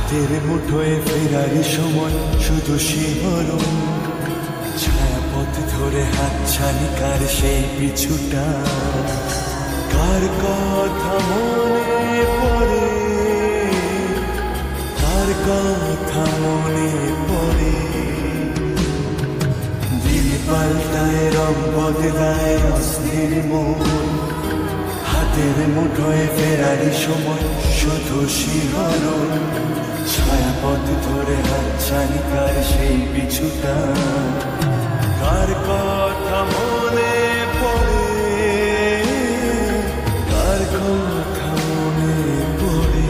হাতের মুঠোয় ফেরার সময় শুধু শিহরণ, ছায়াপথ ধরে হাতছানি কার সেই পিছুটা, কার কথা মনে পড়ে, কার কথা মনে পড়ে। দিন পাল্টায় রং বদলায় অস্থির মন, হাতের মুঠোয় ফেরার সময় শুধু শিহরণ, ছায়াপথ ধরে হাতছানি কার সেই পিছুটা, কার কথা মনে পড়ে, কার কথা মনে পড়ে।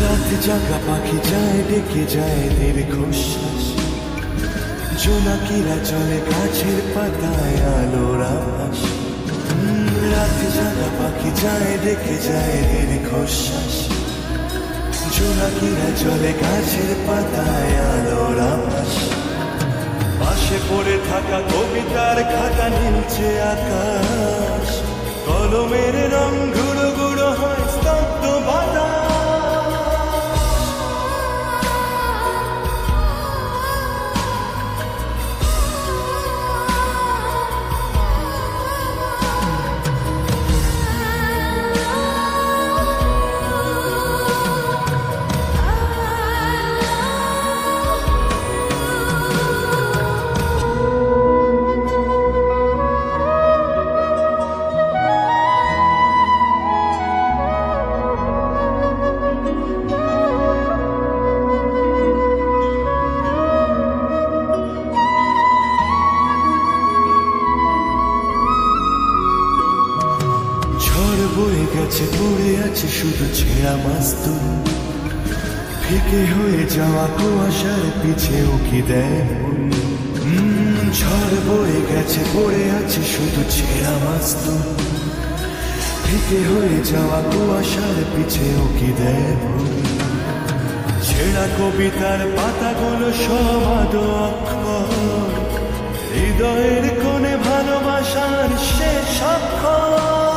রাত জাগা পাখি যায় ডেকে যায় দীর্ঘশ্বাস, জোনাকিরা চলে গাছের পাতায় আলোর আভাস। রাত জাগা পাখি যায় ডেকে যায় দীর্ঘশ্বাস, জোনাকিরা চলে গাছের পাতায় আলোর আভাস। পাশে পড়ে থাকা কবিতার খাতা নীলছে আকাশ, কলমের রং গুঁড়ো গুঁড়ো হয় স্তব্ধ বাতাস। বয়ে গেছে পড়ে আছে শুধু ছেঁড়া মাস্তুল, ফিকে হয়ে যাওয়া কুয়াশার পিছেও কি দেয় মন। ঝড় বয়ে গেছে পড়ে আছে শুধু ছেঁড়া মাস্তুল, ফিকে হয়ে যাওয়া কুয়াশার পিছেও কি দেয় মন। ছেঁড়া কবিতার পাতাগুলো সব আদো অক্ষর, হৃদয়ের কোণে ভালোবাসার শেষ অক্ষর।